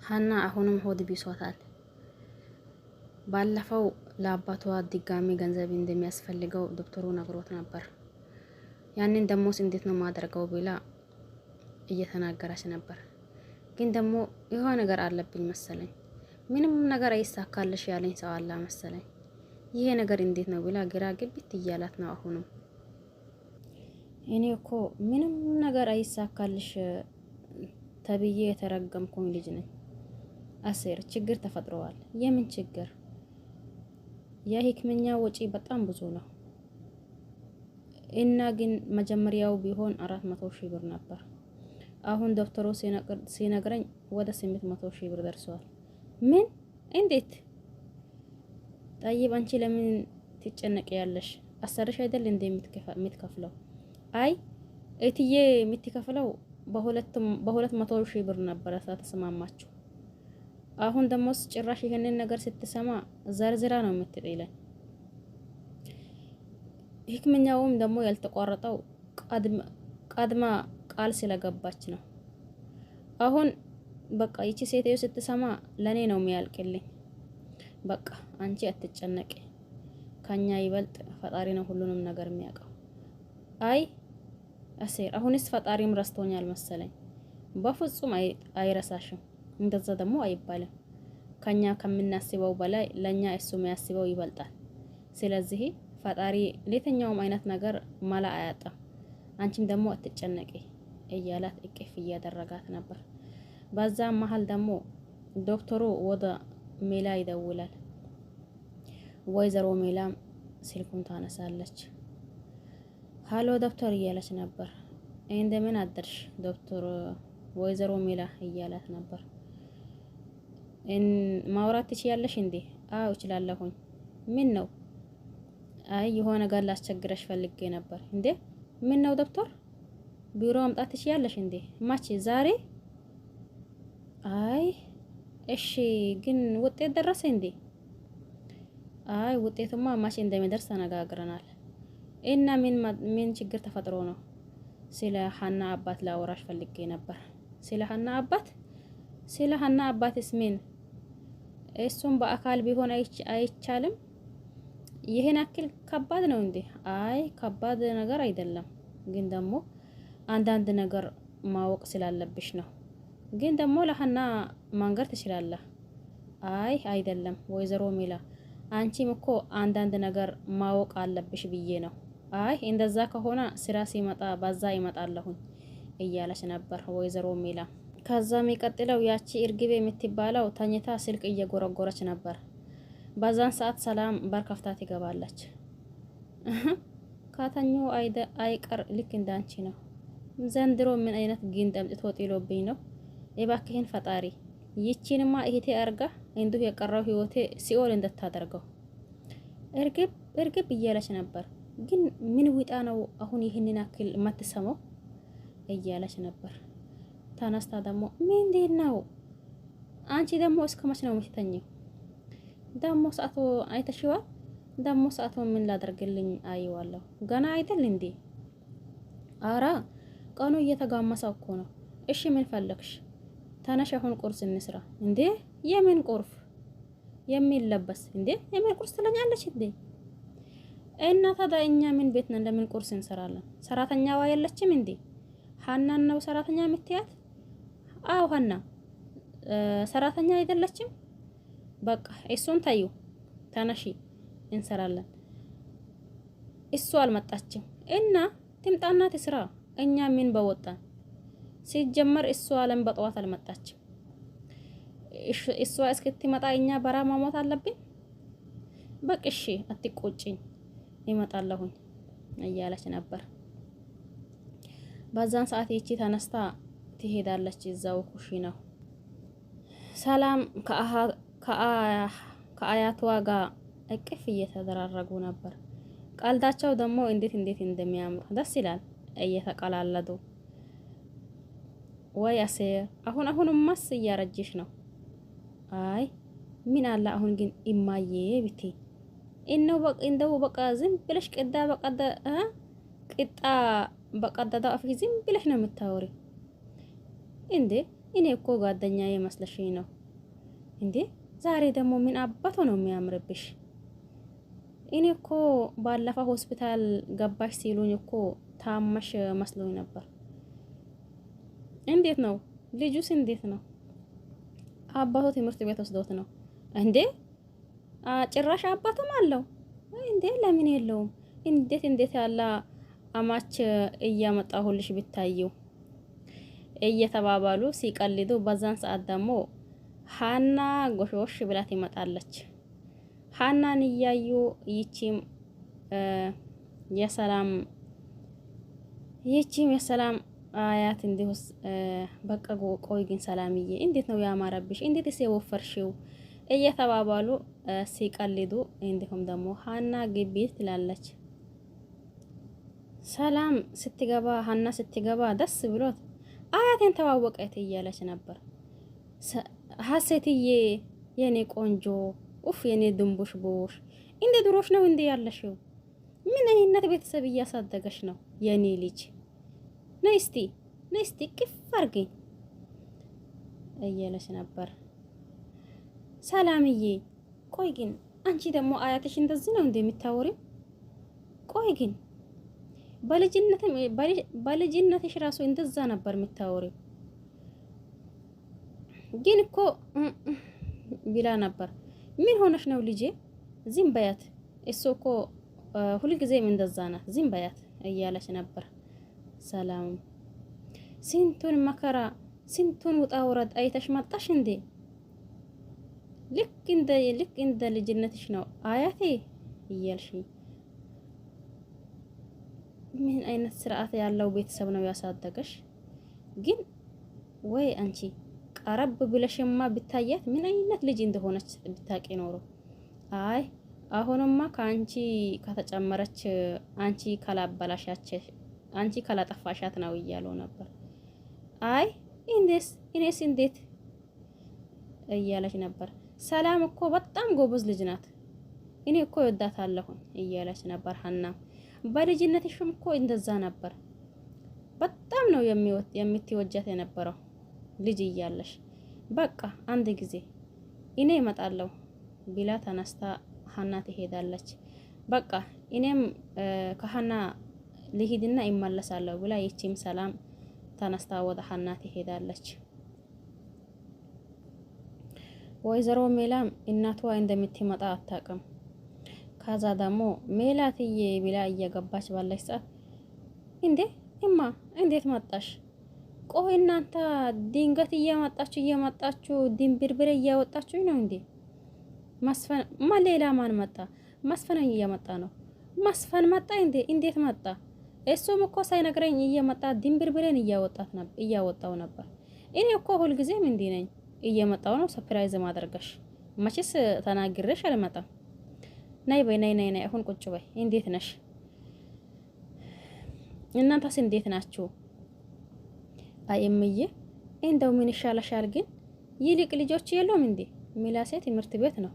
ሀና አሁንም ሆድ ቢሷታል። ባለፈው ለአባቷ ድጋሚ ገንዘብ እንደሚያስፈልገው ዶክተሩ ነግሮት ነበር። ያንን ደሞስ እንዴት ነው ማደርገው ብላ እየተናገረች ነበር። ግን ደግሞ የሆነ ነገር አለብኝ መሰለኝ፣ ምንም ነገር አይሳካልሽ ያለኝ ሰው አለ መሰለኝ። ይሄ ነገር እንዴት ነው ብላ ግራ ግብት እያላት ነው። አሁንም እኔ እኮ ምንም ነገር አይሳካልሽ ተብዬ የተረገምኩኝ ልጅ ነኝ። አሴር ችግር ተፈጥሯል። የምን ችግር? የሕክምና ወጪ በጣም ብዙ ነው እና ግን መጀመሪያው ቢሆን 400,000 ብር ነበር። አሁን ዶክተሩ ሲነግረኝ ወደ 800,000 ብር ደርሷል። ምን? እንዴት? ጠይብ አንቺ ለምን ትጨነቂያለሽ? አሰርሽ አይደል እንደ የምትከፍለው? አይ እትዬ የምትከፍለው በ200,000 ብር ነበር ተስማማችሁ። አሁን ደግሞ ጭራሽ ይሄንን ነገር ስትሰማ ዘርዝራ ነው የምትጥለኝ። ሕክምናውም ደግሞ ያልተቋረጠው ቀድማ ቃል ስለገባች ነው። አሁን በቃ ይቺ ሴትዮ ስትሰማ ለኔ ነው የሚያልቅልኝ። በቃ አንቺ አትጨነቂ፣ ከኛ ይበልጥ ፈጣሪ ነው ሁሉንም ነገር የሚያውቀው። አይ አሴር አሁንስ ፈጣሪም ረስቶኛል መሰለኝ። በፍጹም አይረሳሽም። እንደዛ ደግሞ አይባልም። ከኛ ከምናስበው በላይ ለኛ እሱ የሚያስበው ይበልጣል። ስለዚህ ፈጣሪ ለየትኛውም አይነት ነገር ማላ አያጣም። አንቺም ደግሞ አትጨነቂ እያላት እቅፍ እያደረጋት ነበር። በዛ መሀል ደግሞ ዶክተሩ ወደ ሜላ ይደውላል። ወይዘሮ ሜላም ስልኩን ታነሳለች። ሃሎ ዶክተር እያለች ነበር። እንደምን አደርሽ ዶክተር ወይዘሮ ሜላ እያላት ነበር። ማውራት ትችያለሽ እንዴ? አዎ እችላለሁኝ። ምን ነው? አይ የሆነ ነገር ላስቸግረሽ ፈልጌ ነበር። እንዴ ምን ነው ዶክተር? ቢሮ መምጣት ትችያለሽ እንዴ? ማች ዛሬ? አይ እሺ፣ ግን ውጤት ደረሰ እንዴ? አይ ውጤቱማ ማች እንደሚደርስ ተነጋግረናል። እና ምን ችግር ተፈጥሮ ነው? ስለ ሀና አባት ላወራሽ ፈልጌ ነበር። ስለ ሀና አባት? ስለ ሀና አባትስ ምን? እሱም በአካል ቢሆን አይቻልም? ይሄን አክል ከባድ ነው እንዴ? አይ ከባድ ነገር አይደለም፣ ግን ደግሞ አንዳንድ ነገር ማወቅ ስላለብሽ ነው። ግን ደግሞ ለሀና ማንገር ትችላለህ። አይ አይደለም ወይዘሮ ሜላ፣ አንቺም እኮ አንዳንድ ነገር ማወቅ አለብሽ ብዬ ነው። አይ እንደዛ ከሆነ ስራ ሲመጣ ባዛ ይመጣለሁኝ እያለች ነበር ወይዘሮ ሜላ። ከዛ የሚቀጥለው ያቺ እርግቤ የምትባለው ተኝታ ስልክ እየጎረጎረች ነበር። በዛን ሰዓት ሰላም በር ከፍታ ትገባለች። ካተኙ አይቀር ልክ እንዳንቺ ነው። ዘንድሮ ምን አይነት ግን ጠምጥቶ ጥሎብኝ ነው? እባክህን ፈጣሪ ይቺንማ እህቴ አርጋ እንዲሁ የቀረው ህይወቴ ሲኦል እንደታደርገው። እርግብ እያለች ነበር። ግን ምን ውጣ ነው አሁን ይህንን አክል የማትሰማው እያለች ነበር። ተነስታ ደግሞ ምንድን ነው አንቺ ደግሞ እስከ መች ነው የምትተኘው? ደግሞ ሰዓቱ አይተሽዋል? ደግሞ ሰዓቱ ምን ላደርግልኝ? አይዋለሁ ገና አይደል እንዴ? አራ ቀኑ እየተጋመሰ እኮ ነው። እሺ ምን ፈለግሽ? ተነሽ አሁን ቁርስ እንስራ። እንዴ የምን ቁርፍ? የሚለበስ እንዴ የምን ቁርስ ትለኛለች እንዴ? እና ታዲያ እኛ ምን ቤት ነን ለምን ቁርስ እንሰራለን? ሰራተኛዋ የለችም እንዴ? ሀናን ነው ሰራተኛ የምትያት? አው ሀና ሰራተኛ አይደለችም? በቃ እሱን ታዩ፣ ተነሺ እንሰራለን። እሱ አልመጣችም እና ትምጣና ትስራ። እኛ ምን በወጣን? ሲጀመር እሱ አለም በጠዋት አልመጣችም። እሷ እስክትመጣ እኛ በራ ማሞት አለብን? በቃ እሺ አትቆጪኝ፣ ይመጣለሁኝ እያለች ነበር። በዛን ሰዓት ይቺ ተነስታ ትሄዳለች እዛው ኩሽናው። ሰላም ከአያቷ ጋር እቅፍ እየተደራረጉ ነበር። ቀልዳቸው ደግሞ እንዴት እንደሚያምር ደስ ይላል። እየተቀላለዱ ወይ አሴር አሁን ማስ እያረጀሽ ነው። አይ ምን አለ አሁን ግን እማዬ ብቴ እንደው በቃ ዝም ብለሽ ቅጣ በቀዳዳ አፍሽ ዝም ብለሽ ነው የምታወሪ እንዴ? እኔ እኮ ጓደኛዬ መስለሽኝ ነው እንዴ ዛሬ ደግሞ ምን አባቶ ነው የሚያምርብሽ? እኔ እኮ ባለፈው ሆስፒታል ገባሽ ሲሉኝ እኮ ታመሽ መስሎኝ ነበር። እንዴት ነው ልጁስ? እንዴት ነው አባቱ? ትምህርት ቤት ወስዶት ነው እንዴ? ጭራሽ አባቱም አለው እንዴ? ለምን የለውም? እንዴት ያለ አማች እያመጣሁልሽ ብታየው እየተባባሉ ሲቀልዱ፣ በዛን ሰዓት ደግሞ ሀና ጎሾሽ ብላ ትመጣለች። ሀናን እያዩ ይቺም የሰላም አያት እንዲሁስ በቃ ቆይ ግን ሰላምዬ እንዴት ነው ያማረብሽ? እንዴትስ የወፈርሽው? እየተባባሉ ሲቀልዱ፣ እንዲሁም ደግሞ ሀና ግቢ ትላለች። ሰላም ስትገባ ሀና ስትገባ ደስ ብሎት አያቴን ተዋወቀት እያለች ነበር። ሀሴትዬ የኔ ቆንጆ ኡፍ የኔ ድንቡሽ ቦሽ እንደ ድሮሽ ነው እንዴ ያለሽው? ምን አይነት ቤተሰብ እያሳደገሽ ነው የኔ ልጅ? ነይ እስቲ ቅፍ አርገኝ እያለች ነበር። ሰላምዬ ቆይ ግን አንቺ ደግሞ አያትሽ እንደዚህ ነው እንደምታወሪው? ቆይ ግን በልጅነትሽ ራሱ እንደዛ ነበር የምታወሪው? ግን እኮ ቢላ ነበር። ምን ሆነሽ ነው ልጄ? ዝም በያት፣ እሱ እኮ ሁልጊዜም እንደዛ ናት፣ ዝም በያት እያለች ነበር። ሰላም ስንቱን መከራ ስንቱን ውጣ ውረድ አይተሽ መጣሽ እንዴ? ልክ እንደ ልጅነትሽ ነው አያቴ እያልሽ። ምን አይነት ስርዓት ያለው ቤተሰብ ነው ያሳደገሽ? ግን ወይ አንቺ ቀረብ ብለሽማ ብታያት ምን አይነት ልጅ እንደሆነች ብታቂ ኖሮ። አይ አሁንማ ከአንቺ ከተጨመረች አንቺ ካላጠፋሻት ነው እያለው ነበር። አይ እኔስ እንዴት እያለች ነበር። ሰላም እኮ በጣም ጎበዝ ልጅ ናት፣ እኔ እኮ እወዳታለሁ እያለች ነበር። ሀና በልጅነትሽም እኮ እንደዛ ነበር፣ በጣም ነው የምትወጃት የነበረው ልጅ እያለሽ። በቃ አንድ ጊዜ እኔ እመጣለሁ ቢላ ተነስታ ሀና ትሄዳለች። በቃ እኔም ከሀና ልሂድና ይመለሳለሁ ብላ ይቺም ሰላም ተነስታ ወደ ሀና ትሄዳለች። ወይዘሮ ሜላም እናቷ እንደምትመጣ አታውቅም። ከዛ ደግሞ ሜላትዬ ብላ እየገባች ባለች ሰዓት እንዴ እማ እንዴት መጣሽ? ቆይ እናንተ ድንገት እየመጣችሁ ድንብርብር እያወጣችሁ ነው እንዴ? መስፈን ሌላ ማን መጣ? መስፈን እየመጣ ነው። መስፈን መጣ እንዴ? እንዴት መጣ? እሱም እኮ ሳይነግረኝ እየመጣ ድንብርብሬን እያወጣው ነበር። እኔ እኮ ሁልጊዜም እንዲህ ነኝ፣ እየመጣው ነው ሰርፕራይዝ ማድረግሽ። መቼስ ተናግሬሽ አልመጣም። ናይ በይ ናይ አሁን ቁጭ በይ። እንዴት ነሽ? እናንተስ እንዴት ናችሁ? አይ እምዬ እንደው ምን ይሻለሻል ግን? ይልቅ ልጆች የሉም እንዴ? ሚላሴ ትምህርት ቤት ነው።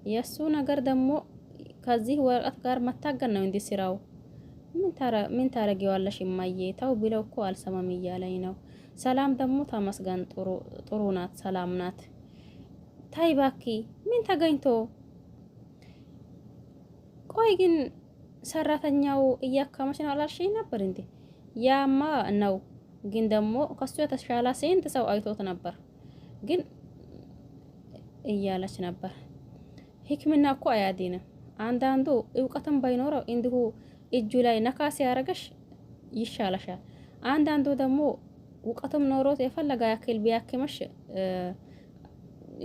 የሱ ነገር ደግሞ ከዚህ ወረቀት ጋር መታገል ነው እንዴ ስራው? ምን ታረጊዋለሽ እማዬ? ተው ቢለው እኮ አልሰማም እያለኝ ነው። ሰላም ደግሞ ተመስገን ጥሩ ናት፣ ሰላም ናት። ታይ ባኪ ምን ተገኝቶ? ቆይ ግን ሰራተኛው እያካመች ነው አላልሽኝ ነበር እንዴ? ያማ ነው፣ ግን ደግሞ ከሱ የተሻለ ስንት ሰው አይቶት ነበር ግን እያለች ነበር። ሕክምና እኮ አያድንም። አንዳንዱ እውቀትም ባይኖረው እንዲሁ እጁ ላይ ነካስ ያረገሽ ይሻለሻል። አንዳንዱ ደግሞ እውቀትም ኖሮት የፈለጋ ያክል ቢያክመሽ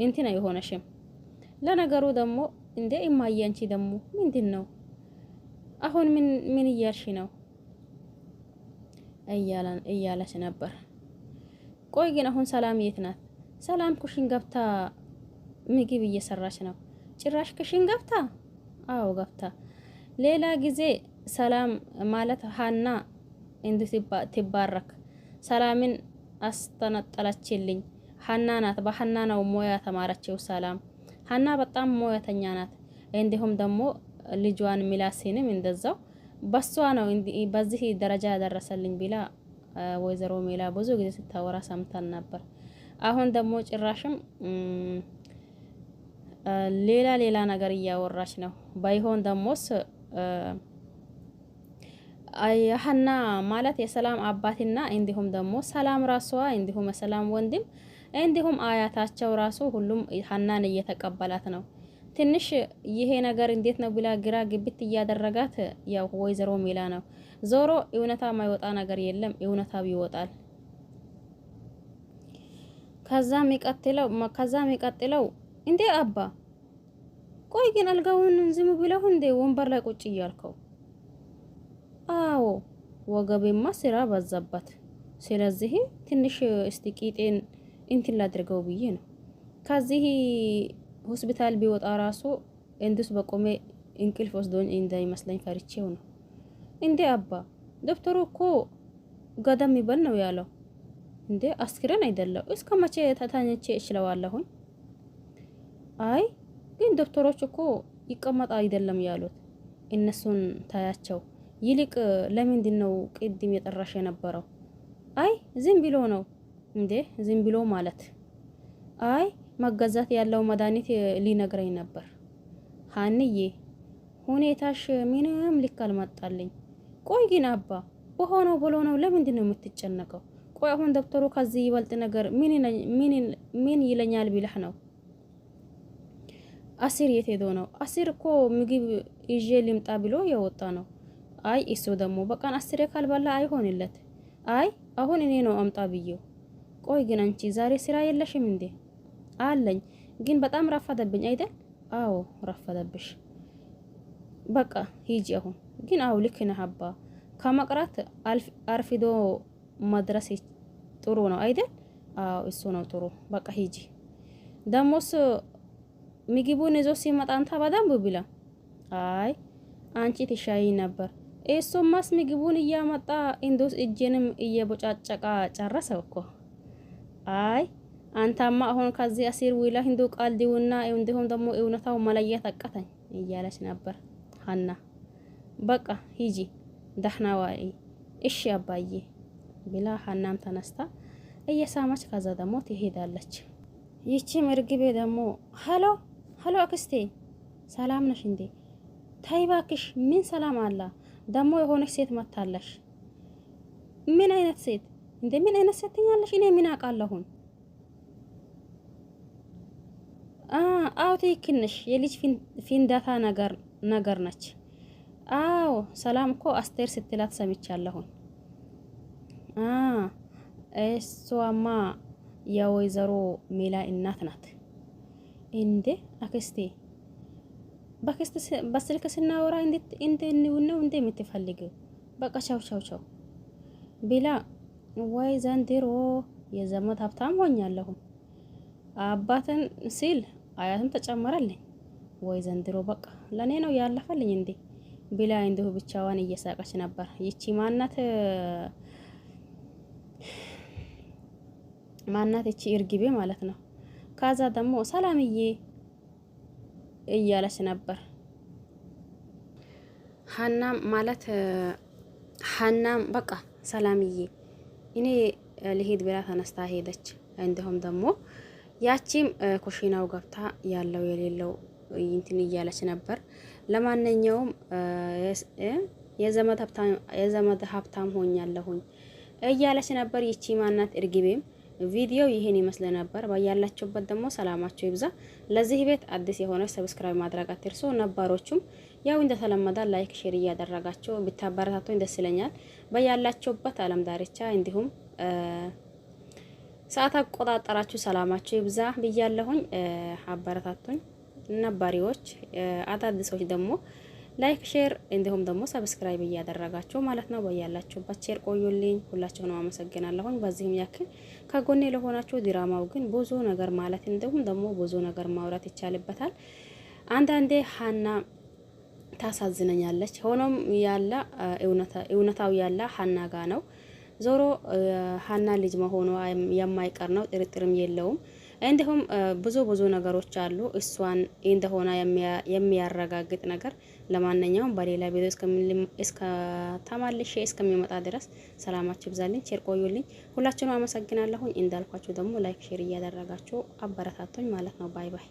እንትና አይሆነሽም። ለነገሩ ደግሞ እንዴ እማዬ አንቺ ደግሞ ምንድን ነው አሁን ምን እያልሽ ነው እያለች ነበር። ቆይ ግን አሁን ሰላም የት ናት? ሰላም ኩሽን ገብታ ምግብ እየሰራች ነው። ጭራሽ ኩሽን ገብታ? አዎ ገብታ። ሌላ ጊዜ ሰላም ማለት ሀና እንዴ ትባረክ። ሰላምን አስተነጠለችልኝ ሀና ናት። በሀና ነው ሞያ ተማረችው ሰላም። ሀና በጣም ሞያተኛ ናት። እንዲሁም ደግሞ ልጇን ሚላሴንም እንደዛው በሷ ነው በዚህ ደረጃ ያደረሰልኝ ቢላ ወይዘሮ ሜላ ብዙ ጊዜ ስታወራ ሰምተን ነበር። አሁን ደግሞ ጭራሽም ሌላ ሌላ ነገር እያወራች ነው። ባይሆን ደሞስ ሀና ማለት የሰላም አባትና እንዲሁም ደግሞ ሰላም ራሷ እንዲሁም የሰላም ወንድም እንዲሁም አያታቸው ራሱ ሁሉም ሀናን እየተቀበላት ነው። ትንሽ ይሄ ነገር እንዴት ነው ብላ ግራ ግብት እያደረጋት ያው ወይዘሮ ሜላ ነው። ዞሮ እውነታ ማይወጣ ነገር የለም፣ እውነታው ይወጣል። ከዛም ይቀጥለው እንዴ አባ ቆይ ግን አልጋውን ዝም ብለው እንዴ ወንበር ላይ ቁጭ እያልከው? አዎ ወገቤማ ስራ በዛባት፣ ስለዚህ ትንሽ እስቲ ቂጤን እንትን ላድርገው ብዬ ነው። ከዚህ ሆስፒታል ቢወጣ ራሱ እንዱስ በቆሜ እንቅልፍ ወስዶኝ እንዳይመስለኝ ፈርቼው ነው። እንዴ አባ ዶክተሩ እኮ ገደም ይበል ነው ያለው። እንዴ አስክሬን አይደለም እስከ መቼ ተታኝቼ እችለዋለሁኝ? አይ ግን ዶክተሮች እኮ ይቀመጣ አይደለም ያሉት። እነሱን ታያቸው ይልቅ ለምንድን ነው ቅድም የጠራሽ የነበረው? አይ ዝም ብሎ ነው። እንዴ ዝም ብሎ ማለት? አይ መገዛት ያለው መድኃኒት ሊነግረኝ ነበር። ሀንዬ ሁኔታሽ ምንም ልክ አልመጣልኝ። ቆይ ግን አባ በሆነው ብሎ ነው ለምንድን ነው የምትጨነቀው? ቆይ አሁን ዶክተሩ ከዚህ ይበልጥ ነገር ምን ይለኛል ቢልህ ነው? አሲር የት ሄዶ ነው? አሲር እኮ ምግብ ይዤ ልምጣ ብሎ የወጣ ነው። አይ እሱ ደግሞ በቃን 10 ካልበላ አይሆንለት። አይ አሁን እኔ ነው አምጣ ብዬው። ቆይ ግን አንቺ ዛሬ ስራ የለሽም እንዴ? አለኝ ግን በጣም ረፈደብኝ አይደል? አዎ ረፈደብሽ። በቃ ሂጂ አሁን። ግን አው ልክ ነህ አባ፣ ከመቅረት አርፊዶ መድረስ ጥሩ ነው አይደል? አዎ እሱ ነው ጥሩ። በቃ ሂጂ። ደሞስ ምግቡን ይዞ ሲመጣ አንተ በደንብ ብላ። አይ አንቺ ትሻይ ነበር። እሱማስ ምግቡን እያመጣ እንዶስ እጄንም እየቦጫጨቃ ጨረሰው እኮ። አይ አንተማ አሁን ከዚህ አሲር ዊላ እንዶ ቃልዲውና እንዲሁም ደግሞ እውነታው መለየት አቃተኝ እያለች ነበር ሀና። በቃ ሂጂ ደህና ዋይ። እሺ አባዬ ብላ ሀናም ተነስታ እየሳመች ከዛ ደግሞ ትሄዳለች። ይቺም እርግቤ ደግሞ ሀሎ አክስቴ ሰላም ነሽ እንዴ? ታይ እባክሽ ምን ሰላም አላ? ደግሞ የሆነች ሴት መታለሽ። ምን አይነት ሴት እንዴ? ምን አይነት ሴት ትኛለሽ? እኔ ምን አውቃለሁኝ? አዎ ትክክል ነሽ። የልጅ ፊንዳታ ነገር ነች። አዎ ሰላም እኮ አስቴር ስትላት ሰምቻለሁኝ። እሷማ የወይዘሮ ሜላ እናት ናት እንዴ? አክስቴ በስልክ ስናወራ እንዴት ነው እንዴ የምትፈልጊው? በቃ ቻው ቢላ ወይ ዘንድሮ የዘመድ ሀብታም ሆኛለሁ። አባትን ሲል አያትም ተጨመረልኝ። ወይ ዘንድሮ በቃ ለኔ ነው ያለፈልኝ እንዴ ቢላ እንዲሁ ብቻዋን እየሳቀች ነበር። ይቺ ማናት ይቺ እርግቤ ማለት ነው። ካዛ ደግሞ ሰላምዬ እያለች ነበር። ሀናም በቃ ሰላምዬ እኔ ልሄድ ብላ ተነስታ ሄደች። እንዲሁም ደግሞ ያቺም ኩሽናው ገብታ ያለው የሌለው እንትን እያለች ነበር። ለማንኛውም የዘመድ ሀብታም ሆኛለሁኝ እያለች ነበር። ይቺ ማናት እርግቤም ቪዲዮ ይሄን ይመስል ነበር። ባያላችሁበት ደግሞ ሰላማችሁ ይብዛ። ለዚህ ቤት አዲስ የሆነ ሰብስክራይብ ማድረግ አትርሱ። ነባሮቹም ያው እንደተለመደ ላይክ ሼር እያደረጋችሁ ብታበረታቱኝ ደስ ይለኛል። ባያላችሁበት ዓለም ዳርቻ እንዲሁም ሰዓት አቆጣጠራችሁ ሰላማችሁ ይብዛ ብያለሁኝ። አበረታቱኝ ነባሪዎች፣ አዳዲሶች ደግሞ ላይክ ሼር እንዲሁም ደግሞ ሰብስክራይብ እያደረጋችሁ ማለት ነው። በያላችሁበት ሼር ቆዩልኝ። ሁላችሁንም አመሰግናለሁኝ። በዚህም ያክል ከጎኔ ለሆናችሁ ድራማው ግን ብዙ ነገር ማለት እንዲሁም ደግሞ ብዙ ነገር ማውራት ይቻልበታል። አንዳንዴ ሀና ታሳዝነኛለች። ሆኖም ያለ እውነታው ያለ ሀና ጋ ነው። ዞሮ ሀና ልጅ መሆኗ የማይቀር ነው፣ ጥርጥርም የለውም። እንዲሁም ብዙ ነገሮች አሉ እሷን እንደሆነ የሚያረጋግጥ ነገር። ለማንኛውም በሌላ ቪዲዮ እስከሚመጣ ድረስ ሰላማችሁ ይብዛልኝ። ሼር ቆዩልኝ። ሁላችሁንም አመሰግናለሁኝ። እንዳልኳችሁ ደግሞ ላይክ ሼር እያደረጋችሁ አበረታቱኝ ማለት ነው። ባይ ባይ።